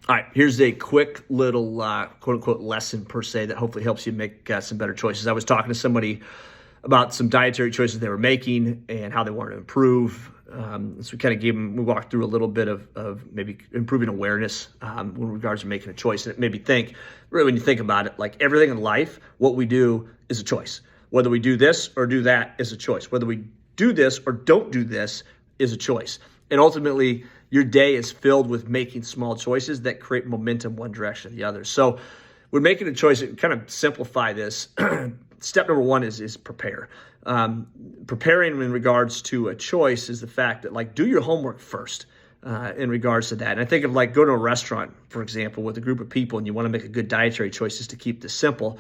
All right, here's a quick little quote unquote lesson per se that hopefully helps you make some better choices. I was talking to somebody about some dietary choices they were making and how they wanted to improve. So we kind of we walked through a little bit of maybe improving awareness in regards to making a choice. And it made me think, really, when you think about it, like everything in life, what we do is a choice. Whether we do this or do that is a choice. Whether we do this or don't do this is a choice. And ultimately, your day is filled with making small choices that create momentum one direction or the other. So we're making a choice. Kind of simplify this. Step number one is prepare. Preparing in regards to a choice is the fact that, like, do your homework first in regards to that. And I think of like go to a restaurant, for example, with a group of people and you want to make a good dietary choices to keep this simple.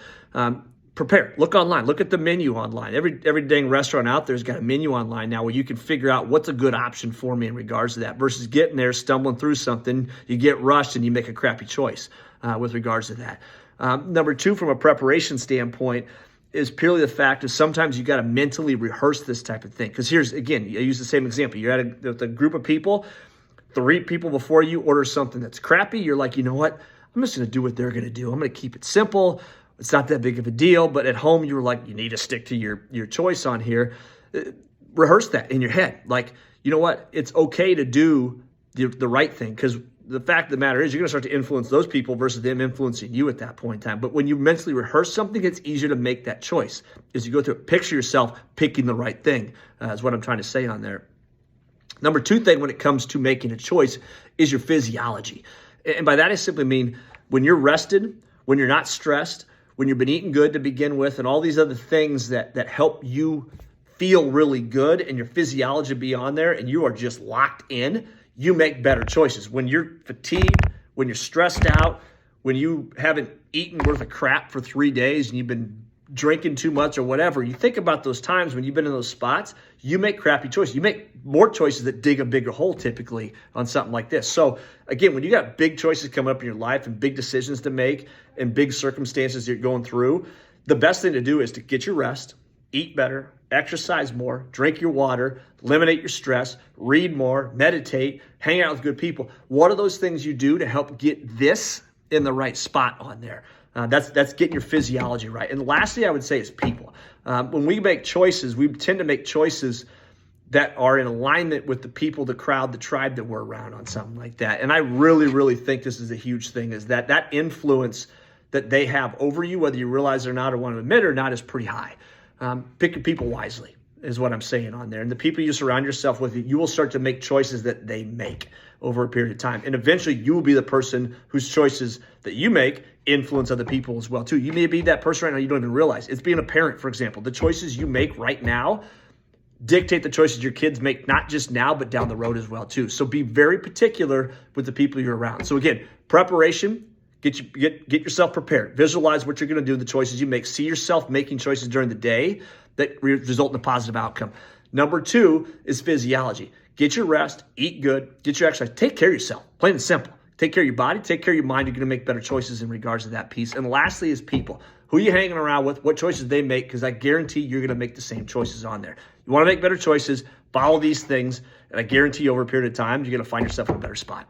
Prepare. Look online. Look at the menu online. Every dang restaurant out there's got a menu online now where you can figure out what's a good option for me in regards to that versus getting there, stumbling through something, you get rushed and you make a crappy choice with regards to that. Number two, from a preparation standpoint, is purely the fact of sometimes you got to mentally rehearse this type of thing. Because here's, again, I use the same example. You're at a group of people, 3 people before you order something that's crappy. You're like, you know what? I'm just going to do what they're going to do. I'm going to keep it simple. It's not that big of a deal, but at home you were like, you need to stick to your choice on here. Rehearse that in your head. Like, you know what? It's okay to do the right thing, because the fact of the matter is you're going to start to influence those people versus them influencing you at that point in time. But when you mentally rehearse something, it's easier to make that choice. As you go through it, picture yourself picking the right thing is what I'm trying to say on there. Number two thing when it comes to making a choice is your physiology. And by that I simply mean when you're rested, when you're not stressed, when you've been eating good to begin with, and all these other things that help you feel really good and your physiology be on there and you are just locked in, you make better choices. When you're fatigued, when you're stressed out, when you haven't eaten worth of crap for 3 days and you've been drinking too much or whatever, you think about those times when you've been in those spots, you make crappy choices. You make more choices that dig a bigger hole typically on something like this. So again, when you got big choices coming up in your life and big decisions to make and big circumstances you're going through, the best thing to do is to get your rest, eat better, exercise more, drink your water, eliminate your stress, read more, meditate, hang out with good people. What are those things you do to help get this in the right spot on there? That's getting your physiology right. And lastly, I would say is people. When we make choices, we tend to make choices that are in alignment with the people, the crowd, the tribe that we're around on something like that. And I really, really think this is a huge thing, is that influence that they have over you, whether you realize it or not or want to admit it or not, is pretty high. Pick your people wisely is what I'm saying on there. And the people you surround yourself with, you will start to make choices that they make over a period of time. And eventually you will be the person whose choices that you make influence other people as well too. You may be that person right now you don't even realize. It's being a parent, for example. The choices you make right now dictate the choices your kids make, not just now, but down the road as well too. So be very particular with the people you're around. So again, preparation, get yourself prepared. Visualize what you're going to do, the choices you make. See yourself making choices during the day that result in a positive outcome. Number two is physiology. Get your rest, eat good, get your exercise, take care of yourself, plain and simple. Take care of your body, take care of your mind. You're going to make better choices in regards to that piece. And lastly is people. Who are you hanging around with? What choices they make? Because I guarantee you're going to make the same choices on there. You want to make better choices, follow these things, and I guarantee you over a period of time, you're going to find yourself in a better spot.